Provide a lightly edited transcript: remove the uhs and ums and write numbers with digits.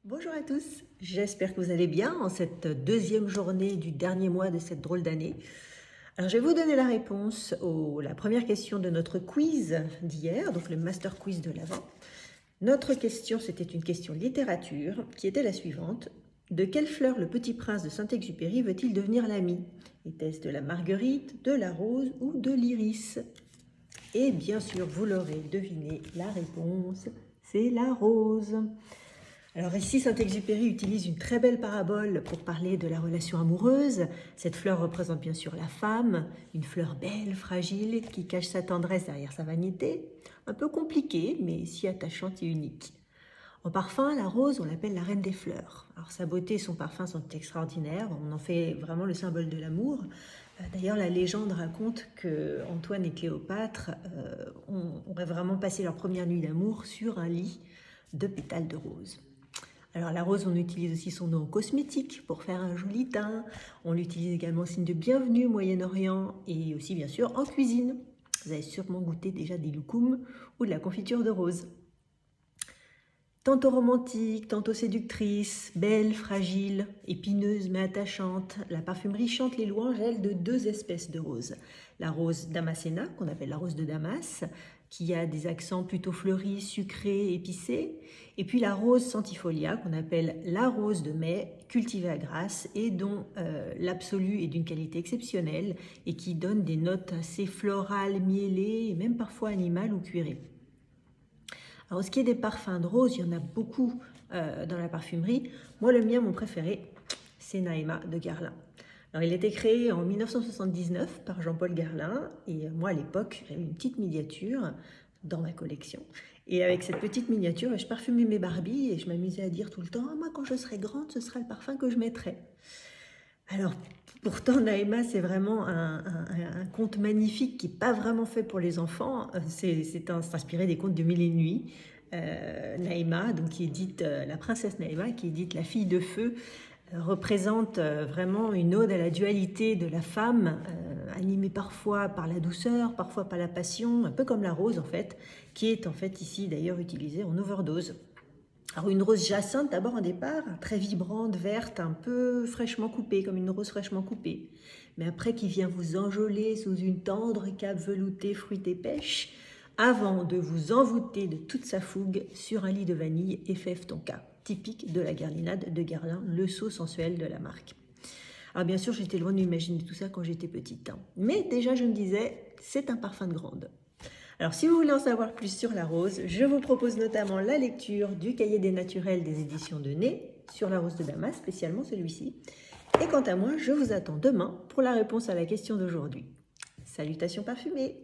Bonjour à tous, j'espère que vous allez bien en cette deuxième journée du dernier mois de cette drôle d'année. Alors je vais vous donner la réponse à la première question de notre quiz d'hier, donc le Master Quiz de l'Avent. Notre question, c'était une question littérature qui était la suivante. De quelle fleur le petit prince de Saint-Exupéry veut-il devenir l'ami? Était-ce de la marguerite, de la rose ou de l'iris? Et bien sûr, vous l'aurez deviné, la réponse, c'est la rose. Alors ici, Saint-Exupéry utilise une très belle parabole pour parler de la relation amoureuse. Cette fleur représente bien sûr la femme, une fleur belle, fragile, qui cache sa tendresse derrière sa vanité. Un peu compliquée, mais si attachante et unique. En parfum, la rose, on l'appelle la reine des fleurs. Alors sa beauté et son parfum sont extraordinaires, on en fait vraiment le symbole de l'amour. D'ailleurs, la légende raconte que Antoine et Cléopâtre auraient vraiment passé leur première nuit d'amour sur un lit de pétales de rose. Alors la rose, on utilise aussi son nom cosmétique pour faire un joli teint. On l'utilise également en signe de bienvenue au Moyen-Orient et aussi bien sûr en cuisine. Vous avez sûrement goûté déjà des loukoums ou de la confiture de rose. Tantôt romantique, tantôt séductrice, belle, fragile, épineuse mais attachante, la parfumerie chante les louanges, elle, de deux espèces de roses. La rose damascena, qu'on appelle la rose de Damas, qui a des accents plutôt fleuris, sucrés, épicés, et puis la rose centifolia, qu'on appelle la rose de mai, cultivée à Grasse, et dont l'absolu est d'une qualité exceptionnelle, et qui donne des notes assez florales, miellées, et même parfois animales ou cuirées. Alors, ce qui est des parfums de rose, il y en a beaucoup dans la parfumerie. Moi, le mien, mon préféré, c'est Naïma de Guerlain. Alors, il a été créé en 1979 par Jean-Paul Guerlain. Et moi, à l'époque, j'avais une petite miniature dans ma collection. Et avec cette petite miniature, je parfumais mes Barbies et je m'amusais à dire tout le temps « moi, quand je serai grande, ce sera le parfum que je mettrai ». Alors, pourtant, Naïma, c'est vraiment un conte magnifique qui n'est pas vraiment fait pour les enfants. C'est inspiré des contes de Mille et une Nuits. Naïma, donc qui est dite la princesse Naïma, qui est dite la fille de feu, représente vraiment une ode à la dualité de la femme, animée parfois par la douceur, parfois par la passion, un peu comme la rose en fait, qui est en fait ici d'ailleurs utilisée en overdose. Alors une rose jacinthe d'abord en départ, très vibrante, verte, un peu fraîchement coupée, comme une rose fraîchement coupée. Mais après qui vient vous enjôler sous une tendre cape veloutée, fruitée pêche, avant de vous envoûter de toute sa fougue sur un lit de vanille et fève tonka, typique de la garlinade de Guerlain, le sceau sensuel de la marque. Alors bien sûr, j'étais loin d'imaginer tout ça quand j'étais petite. Mais déjà, je me disais, c'est un parfum de grande. Alors, si vous voulez en savoir plus sur la rose, je vous propose notamment la lecture du Cahier des naturels des éditions de Nez sur la rose de Damas, spécialement celui-ci. Et quant à moi, je vous attends demain pour la réponse à la question d'aujourd'hui. Salutations parfumées!